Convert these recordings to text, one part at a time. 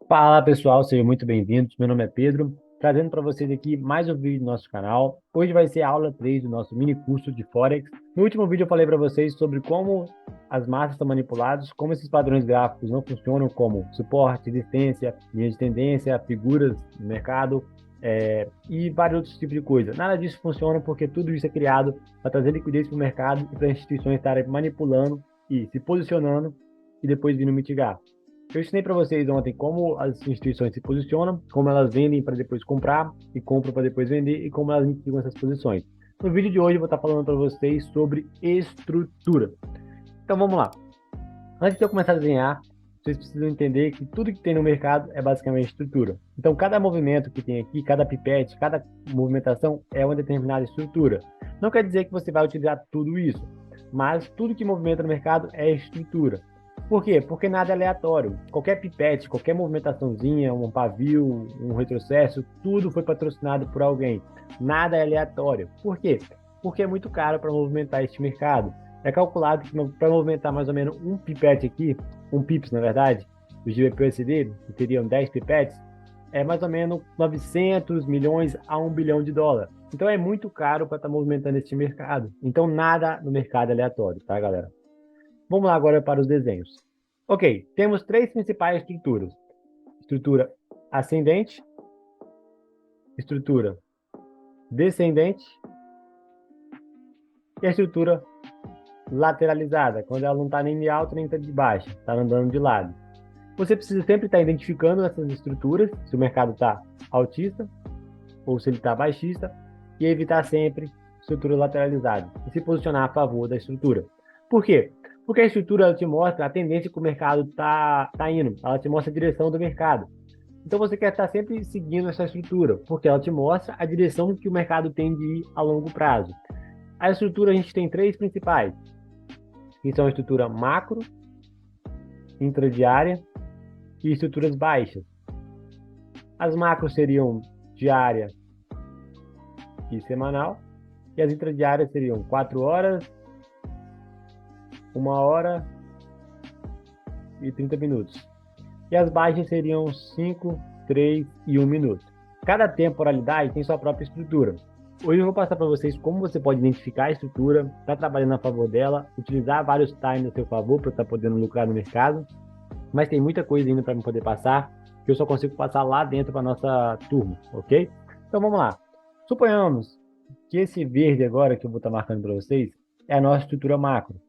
Fala pessoal, sejam muito bem-vindos. Meu nome é Pedro, trazendo para vocês aqui mais um vídeo do nosso canal. Hoje vai ser a aula 3 do nosso mini curso de Forex. No último vídeo eu falei para vocês sobre como as massas são manipuladas, como esses padrões gráficos não funcionam como suporte, resistência, linha de tendência, figuras no mercado e vários outros tipos de coisa. Nada disso funciona porque tudo isso é criado para trazer liquidez para o mercado e para as instituições estarem manipulando e se posicionando e depois vindo mitigar. Eu ensinei para vocês ontem como as instituições se posicionam, como elas vendem para depois comprar e compram para depois vender e como elas mitigam essas posições. No vídeo de hoje eu vou estar falando para vocês sobre estrutura. Então vamos lá. Antes de eu começar a desenhar, vocês precisam entender que tudo que tem no mercado é basicamente estrutura. Então cada movimento que tem aqui, cada pipete, cada movimentação é uma determinada estrutura. Não quer dizer que você vai utilizar tudo isso, mas tudo que movimenta no mercado é estrutura. Por quê? Porque nada é aleatório. Qualquer pipete, qualquer movimentaçãozinha, um pavio, um retrocesso, tudo foi patrocinado por alguém. Nada é aleatório. Por quê? Porque é muito caro para movimentar este mercado. É calculado que para movimentar mais ou menos um pipete aqui, um pips na verdade, do GBP/USD, que teriam 10 pipetes, é mais ou menos 900 milhões a 1 bilhão de dólares. Então é muito caro para estar movimentando este mercado. Então nada no mercado é aleatório, tá, galera? Vamos lá agora para os desenhos. Ok, temos três principais estruturas. Estrutura ascendente, estrutura descendente e a estrutura lateralizada, quando ela não está nem de alta nem de baixa, está andando de lado. Você precisa sempre estar identificando essas estruturas, se o mercado está altista ou se ele está baixista, e evitar sempre estrutura lateralizada e se posicionar a favor da estrutura. Por quê? Porque a estrutura ela te mostra a tendência que o mercado tá indo, ela te mostra a direção do mercado. Então você quer estar sempre seguindo essa estrutura, porque ela te mostra a direção que o mercado tem de ir a longo prazo. A estrutura a gente tem três principais, que são a estrutura macro, intradiária e estruturas baixas. As macros seriam diária e semanal, e as intradiárias seriam 4 horas, 1 hora e 30 minutos. E as baixas seriam 5, 3 e 1 minuto. Cada temporalidade tem sua própria estrutura. Hoje eu vou passar para vocês como você pode identificar a estrutura, estar trabalhando a favor dela, utilizar vários times a seu favor para estar podendo lucrar no mercado. Mas tem muita coisa ainda para me poder passar, que eu só consigo passar lá dentro para nossa turma, ok? Então vamos lá. Suponhamos que esse verde agora que eu vou estar marcando para vocês é a nossa estrutura macro.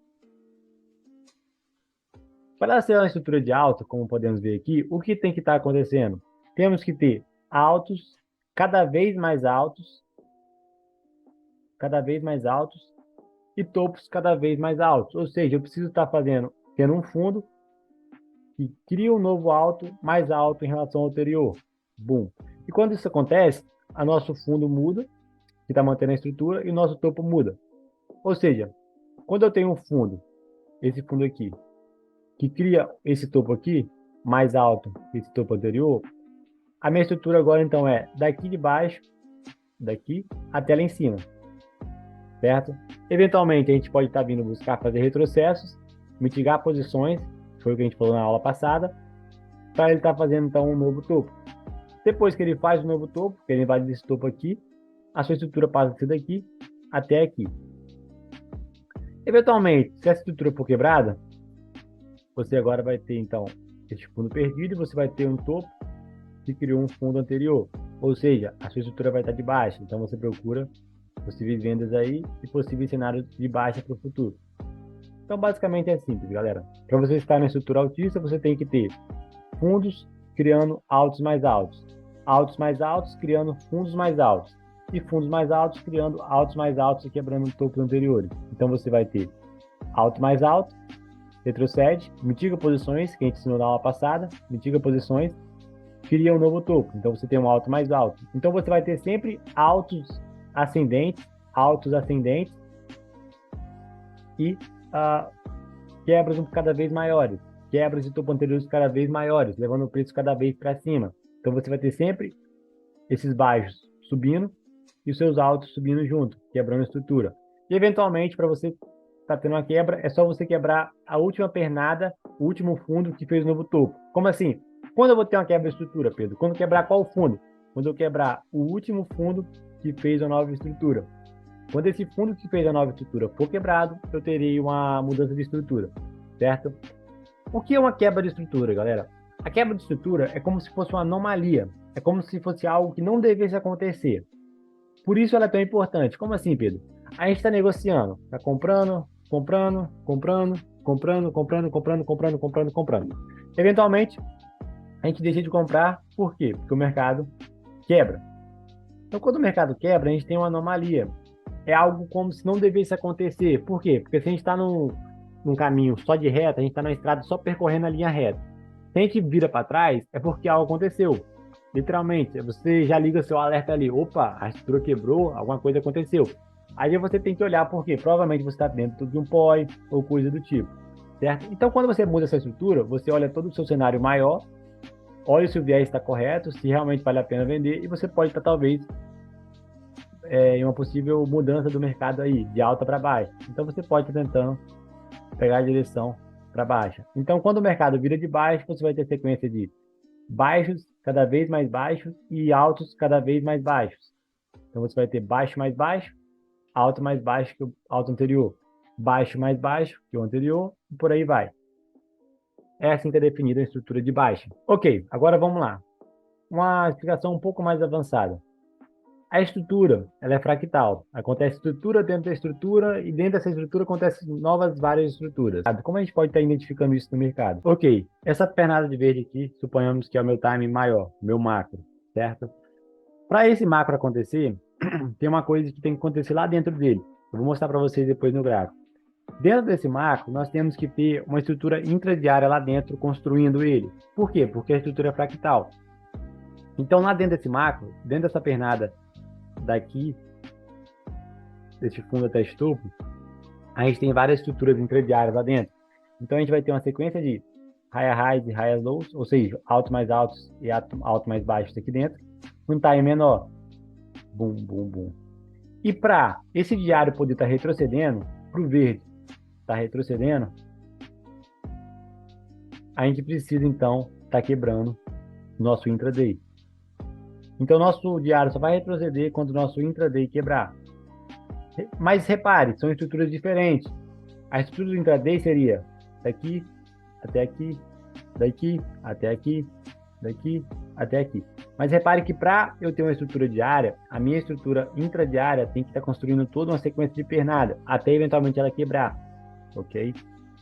Para ela ser uma estrutura de alta, como podemos ver aqui, o que tem que estar acontecendo? Temos que ter altos, cada vez mais altos, e topos cada vez mais altos. Ou seja, eu preciso estar tendo um fundo que cria um novo alto mais alto em relação ao anterior. Boom. E quando isso acontece, o nosso fundo muda, que está mantendo a estrutura, e o nosso topo muda. Ou seja, quando eu tenho um fundo, esse fundo aqui, que cria esse topo aqui, mais alto que esse topo anterior, a minha estrutura agora então é daqui de baixo, daqui até lá em cima, certo? Eventualmente a gente pode estar vindo buscar fazer retrocessos, mitigar posições, foi o que a gente falou na aula passada, para ele estar fazendo então um novo topo. Depois que ele faz o novo topo, que ele vai desse topo aqui, a sua estrutura passa a ser daqui até aqui. Eventualmente, se essa estrutura for quebrada, você agora vai ter então este fundo perdido e você vai ter um topo que criou um fundo anterior. Ou seja, a sua estrutura vai estar de baixa. Então você procura possíveis vendas aí e possíveis cenários de baixa para o futuro. Então basicamente é simples, galera. Para você estar na estrutura altista, você tem que ter fundos criando altos mais altos criando fundos mais altos, e fundos mais altos criando altos mais altos e quebrando topos anteriores. Então você vai ter alto mais alto, retrocede, mitiga posições, que a gente ensinou na aula passada, mitiga posições, cria um novo topo. Então você tem um alto mais alto. Então você vai ter sempre altos ascendentes e quebras cada vez maiores, quebras de topo anteriores cada vez maiores, levando o preço cada vez para cima. Então você vai ter sempre esses baixos subindo e os seus altos subindo junto, quebrando a estrutura. E eventualmente, para você estar tendo uma quebra, é só você quebrar a última pernada, o último fundo que fez o novo topo. Como assim? Quando eu vou ter uma quebra de estrutura, Pedro? Quando quebrar qual fundo? Quando eu quebrar o último fundo que fez a nova estrutura. Quando esse fundo que fez a nova estrutura for quebrado, eu terei uma mudança de estrutura, certo? O que é uma quebra de estrutura, galera? A quebra de estrutura é como se fosse uma anomalia. É como se fosse algo que não devesse acontecer. Por isso ela é tão importante. Como assim, Pedro? A gente está negociando, está comprando, comprando, comprando, comprando, comprando, comprando, comprando, comprando, comprando. Eventualmente, a gente deixa de comprar, por quê? Porque o mercado quebra. Então, quando o mercado quebra, a gente tem uma anomalia. É algo como se não devesse acontecer. Por quê? Porque se a gente está num caminho só de reta, a gente está na estrada só percorrendo a linha reta. Se a gente vira para trás, é porque algo aconteceu. Literalmente, você já liga seu alerta ali. Opa, a estrutura quebrou, alguma coisa aconteceu. Aí você tem que olhar porque provavelmente você está dentro de um POI ou coisa do tipo, certo? Então, quando você muda essa estrutura, você olha todo o seu cenário maior, olha se o viés está correto, se realmente vale a pena vender, e você pode estar talvez em uma possível mudança do mercado aí, de alta para baixa. Então, você pode estar tentando pegar a direção para baixa. Então, quando o mercado vira de baixo, você vai ter sequência de baixos cada vez mais baixos e altos cada vez mais baixos. Então, você vai ter baixo mais baixo, alto mais baixo que o alto anterior, baixo mais baixo que o anterior, e por aí vai. É assim que é definida a estrutura de baixa. Ok, agora vamos lá. Uma explicação um pouco mais avançada. A estrutura, ela é fractal. Acontece estrutura dentro da estrutura e dentro dessa estrutura acontecem novas várias estruturas. Como a gente pode estar identificando isso no mercado? Ok, essa pernada de verde aqui, suponhamos que é o meu time maior, meu macro, certo? Para esse macro acontecer, tem uma coisa que tem que acontecer lá dentro dele. Eu vou mostrar para vocês depois no gráfico. Dentro desse macro, nós temos que ter uma estrutura intradiária lá dentro, construindo ele. Por quê? Porque a estrutura é fractal. Então, lá dentro desse macro, dentro dessa pernada daqui, desse fundo até esse topo, a gente tem várias estruturas intradiárias lá dentro. Então, a gente vai ter uma sequência de higher highs e higher lows, ou seja, altos mais altos e altos mais baixos aqui dentro, um time menor. Bum, bum, bum. E para esse diário poder estar retrocedendo, para o verde estar retrocedendo, a gente precisa, então, estar quebrando o nosso intraday. Então, nosso diário só vai retroceder quando o nosso intraday quebrar. Mas repare, são estruturas diferentes. A estrutura do intraday seria daqui até aqui, daqui até aqui, daqui até aqui. Mas repare que para eu ter uma estrutura diária, a minha estrutura intradiária tem que estar construindo toda uma sequência de pernada, até eventualmente ela quebrar, ok?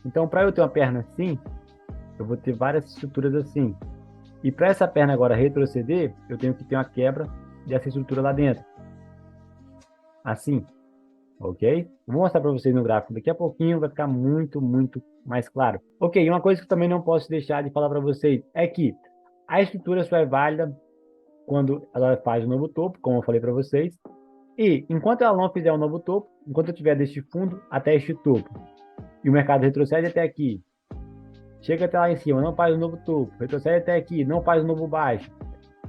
Então, para eu ter uma perna assim, eu vou ter várias estruturas assim. E para essa perna agora retroceder, eu tenho que ter uma quebra dessa estrutura lá dentro. Assim, ok? Vou mostrar para vocês no gráfico daqui a pouquinho, vai ficar muito, muito mais claro. Ok, uma coisa que eu também não posso deixar de falar para vocês é que a estrutura só é válida quando ela faz um novo topo, como eu falei para vocês. E enquanto ela não fizer um novo topo, enquanto eu tiver deste fundo até este topo, e o mercado retrocede até aqui, chega até lá em cima, não faz um novo topo, retrocede até aqui, não faz um novo baixo,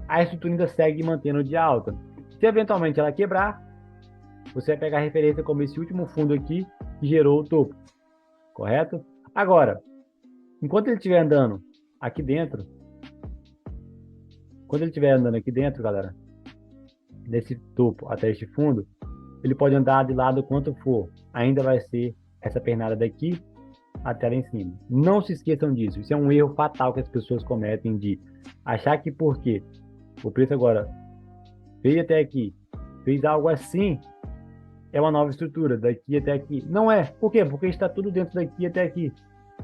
a estrutura ainda segue mantendo de alta. Se eventualmente ela quebrar, você vai pegar a referência como esse último fundo aqui que gerou o topo, correto? Agora, enquanto ele estiver andando aqui dentro, quando ele estiver andando aqui dentro, galera, desse topo até este fundo, ele pode andar de lado quanto for, ainda vai ser essa pernada daqui até lá em cima. Não se esqueçam disso, isso é um erro fatal que as pessoas cometem de achar que porque o preço agora veio até aqui, fez algo assim, é uma nova estrutura, daqui até aqui. Não é. Por quê? Porque está tudo dentro daqui até aqui,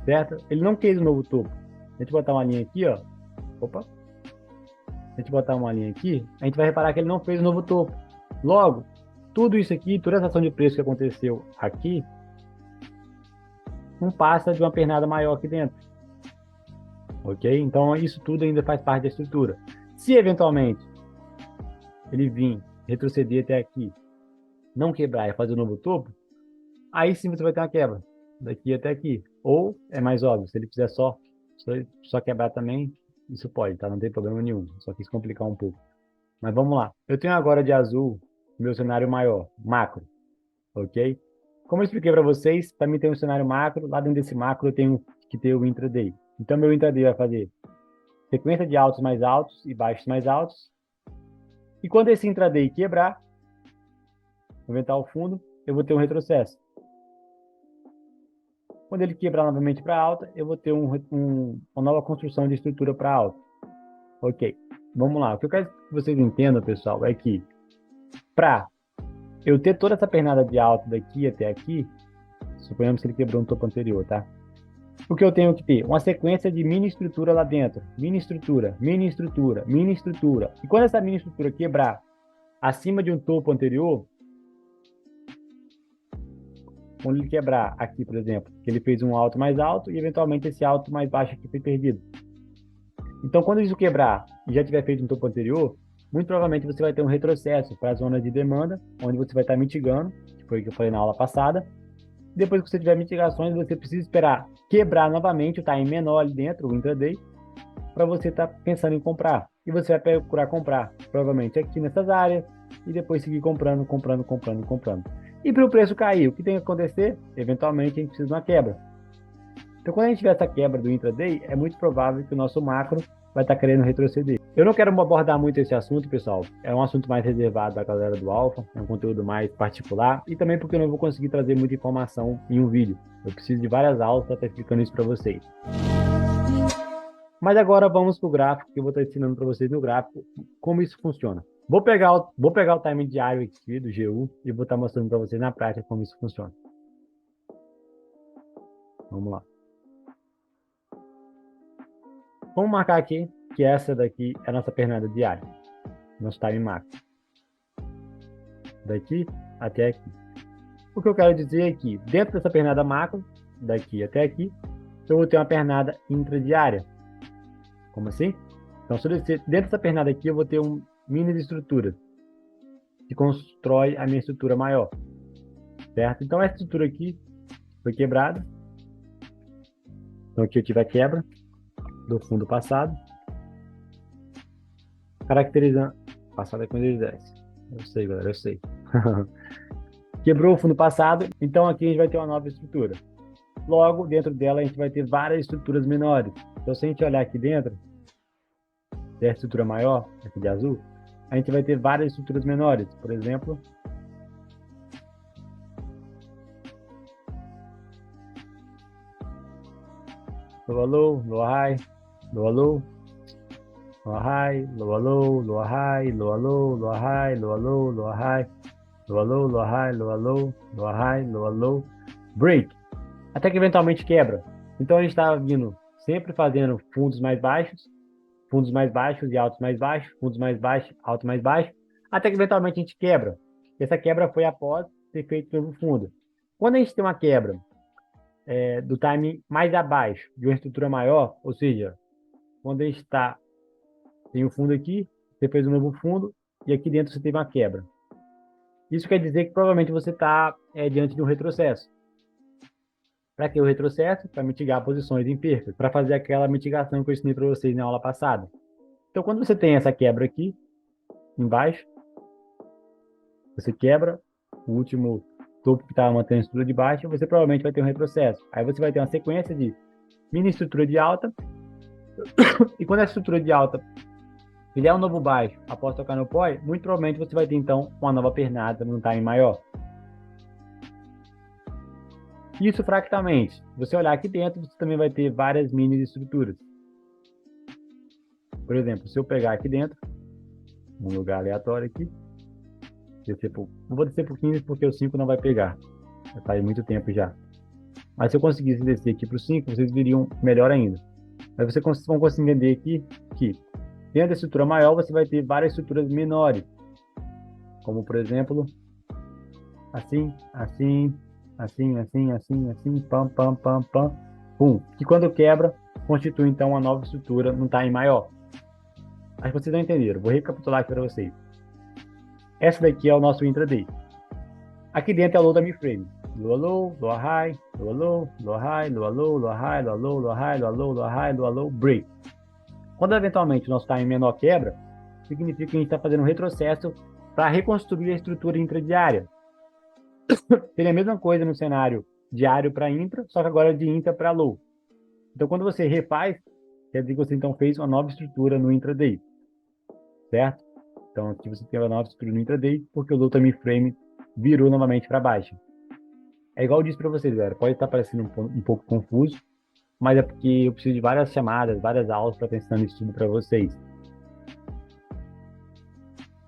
certo? Ele não fez um novo topo. A gente botar uma linha aqui, ó. Opa. A gente botar uma linha aqui, a gente vai reparar que ele não fez um novo topo. Logo, tudo isso aqui, toda essa ação de preço que aconteceu aqui, não passa de uma pernada maior aqui dentro. Ok? Então, isso tudo ainda faz parte da estrutura. Se eventualmente ele vir retroceder até aqui, não quebrar e fazer um novo topo, aí sim você vai ter uma quebra, daqui até aqui. Ou, é mais óbvio, se ele fizer só quebrar também, isso pode, tá? Não tem problema nenhum, só quis complicar um pouco. Mas vamos lá. Eu tenho agora de azul meu cenário maior, macro, ok? Como eu expliquei para vocês, para mim ter um cenário macro, lá dentro desse macro eu tenho que ter o intraday. Então, meu intraday vai fazer sequência de altos mais altos e baixos mais altos. E quando esse intraday quebrar, aumentar o fundo, eu vou ter um retrocesso. Quando ele quebrar novamente para alta, eu vou ter uma nova construção de estrutura para alta. Ok, vamos lá. O que eu quero que vocês entendam, pessoal, é que para eu ter toda essa pernada de alta daqui até aqui, suponhamos que ele quebrou um topo anterior, tá? O que eu tenho que ter? Uma sequência de mini estrutura lá dentro. Mini estrutura, mini estrutura, mini estrutura. E quando essa mini estrutura quebrar acima de um topo anterior, quando ele quebrar aqui, por exemplo, que ele fez um alto mais alto e eventualmente esse alto mais baixo aqui foi perdido. Então, quando isso quebrar e já tiver feito um topo anterior, muito provavelmente você vai ter um retrocesso para a zona de demanda, onde você vai estar mitigando, que foi o que eu falei na aula passada. Depois que você tiver mitigações, você precisa esperar quebrar novamente o time menor ali dentro, o intraday, para você estar pensando em comprar. E você vai procurar comprar, provavelmente aqui nessas áreas, e depois seguir comprando, comprando, comprando, comprando. E para o preço cair, o que tem que acontecer? Eventualmente a gente precisa de uma quebra. Então, quando a gente tiver essa quebra do intraday, é muito provável que o nosso macro vai estar querendo retroceder. Eu não quero abordar muito esse assunto, pessoal. É um assunto mais reservado da galera do Alpha, é um conteúdo mais particular, e também porque eu não vou conseguir trazer muita informação em um vídeo. Eu preciso de várias aulas para estar explicando isso para vocês. Mas agora vamos para o gráfico, que eu vou estar ensinando para vocês no gráfico como isso funciona. Vou pegar o time diário aqui do GU e vou estar mostrando para vocês na prática como isso funciona. Vamos lá. Vamos marcar aqui que essa daqui é a nossa pernada diária, nosso time macro. Daqui até aqui. O que eu quero dizer é que dentro dessa pernada macro, daqui até aqui, eu vou ter uma pernada intradiária. Como assim? Então, dentro dessa pernada aqui, eu vou ter um mini de estrutura que constrói a minha estrutura maior. Certo? Então, essa estrutura aqui foi quebrada. Então, aqui eu tive a quebra do fundo passado. Caracterizando. Passado é quando ele desce. Eu sei, galera, eu sei. Quebrou o fundo passado, então aqui a gente vai ter uma nova estrutura. Logo, dentro dela, a gente vai ter várias estruturas menores. Então, se a gente olhar aqui dentro, dessa estrutura maior, aqui de azul, a gente vai ter várias estruturas menores. Por exemplo, low low, low high, low low, low high, low low, low high, low low, low high, low low, low high, low low, low high, low low, low high, low low, break. Até que eventualmente quebra. Então a gente está vindo sempre fazendo fundos mais baixos e altos mais baixos, fundos mais baixos, altos mais baixos, até que eventualmente a gente quebra. Essa quebra foi após ter feito o novo fundo. Quando a gente tem uma quebra do time mais abaixo, de uma estrutura maior, ou seja, quando a gente tem o fundo aqui, você fez um novo fundo, e aqui dentro você teve uma quebra. Isso quer dizer que provavelmente você está diante de um retrocesso. Para que o retrocesso? Para mitigar posições em perca, para fazer aquela mitigação que eu ensinei para vocês na aula passada. Então, quando você tem essa quebra aqui, embaixo, você quebra o último topo que estava mantendo a estrutura de baixo, você provavelmente vai ter um retrocesso. Aí você vai ter uma sequência de mini estrutura de alta, e quando a estrutura de alta vier um novo baixo após tocar no POI, muito provavelmente você vai ter, então, uma nova pernada num time maior. Isso fractalmente. Se você olhar aqui dentro, você também vai ter várias mini estruturas. Por exemplo, se eu pegar aqui dentro, um lugar aleatório aqui, não vou descer por 15 porque o 5 não vai pegar. Já faz muito tempo já. Mas se eu conseguisse descer aqui para o 5, vocês viriam melhor ainda. Aí vocês vão conseguir entender aqui que dentro da estrutura maior você vai ter várias estruturas menores. Como, por exemplo, assim, assim, assim, assim, assim, assim, pam, pam, pam, pam, pum. Que quando quebra, constitui então uma nova estrutura num time maior. Acho que vocês não entenderam. Vou recapitular aqui para vocês. Essa daqui é o nosso intraday. Aqui dentro é o low da Mi-Frame. Low low, low high, low low, low high, low low, low high, low low, low high, low low, low high, low low, break. Quando eventualmente o nosso time menor quebra, significa que a gente está fazendo um retrocesso para reconstruir a estrutura intradiária. Seria a mesma coisa no cenário diário para intra, só que agora de intra para low. Então, quando você refaz quer dizer que você então fez uma nova estrutura no intraday, certo? Então aqui você tem uma nova estrutura no intraday, porque o time frame virou novamente para baixo. É igual eu disse para vocês, galera, pode estar parecendo um pouco confuso, mas é porque eu preciso de várias chamadas, várias aulas para pensar nisso tudo para vocês.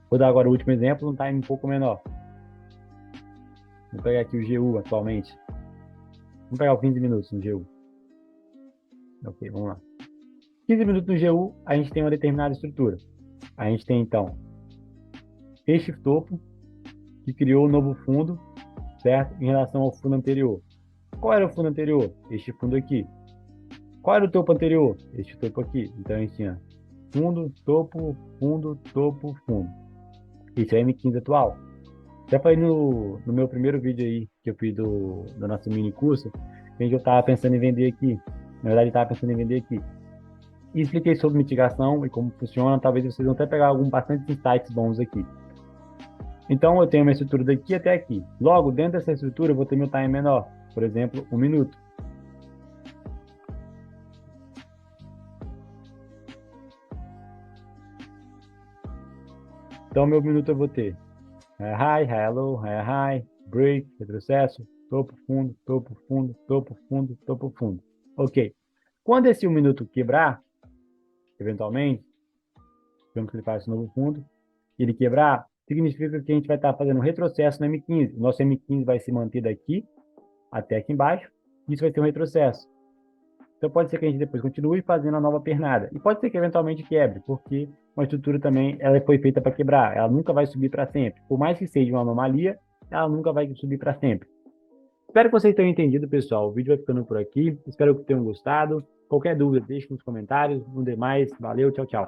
Vou dar agora o último exemplo, um time um pouco menor. Vou pegar aqui o GU atualmente. Vamos pegar o 15 minutos no GU. Ok, vamos lá. 15 minutos no GU, a gente tem uma determinada estrutura. A gente tem, então, este topo, que criou um novo fundo, certo? Em relação ao fundo anterior. Qual era o fundo anterior? Este fundo aqui. Qual era o topo anterior? Este topo aqui. Então, a gente tinha fundo, topo, fundo, topo, fundo. Esse é o M15 atual. Já falei no meu primeiro vídeo aí, que eu fiz do nosso mini curso, que eu estava pensando em vender aqui. Na verdade, eu estava pensando em vender aqui. E expliquei sobre mitigação e como funciona. Talvez vocês vão até pegar bastante insights bons aqui. Então, eu tenho uma estrutura daqui até aqui. Logo, dentro dessa estrutura, eu vou ter meu time menor. Por exemplo, 1 minuto. Então, meu minuto eu vou ter high, high, low, high, high, break, retrocesso, topo, fundo, topo, fundo, topo, fundo, topo, fundo. Ok. Quando esse 1 minuto quebrar, eventualmente, digamos que ele faz um novo fundo, e ele quebrar, significa que a gente vai estar fazendo um retrocesso no M15. O nosso M15 vai se manter daqui até aqui embaixo, e isso vai ter um retrocesso. Então pode ser que a gente depois continue fazendo a nova pernada. E pode ser que eventualmente quebre, porque uma estrutura também ela foi feita para quebrar. Ela nunca vai subir para sempre. Por mais que seja uma anomalia, ela nunca vai subir para sempre. Espero que vocês tenham entendido, pessoal. O vídeo vai ficando por aqui. Espero que tenham gostado. Qualquer dúvida, deixe nos comentários. No demais, valeu, tchau, tchau.